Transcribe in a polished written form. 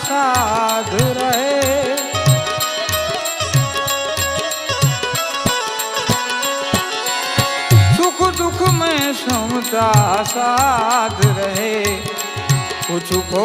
साध रहे। सुख दुख में समता साध रहे। कुछ को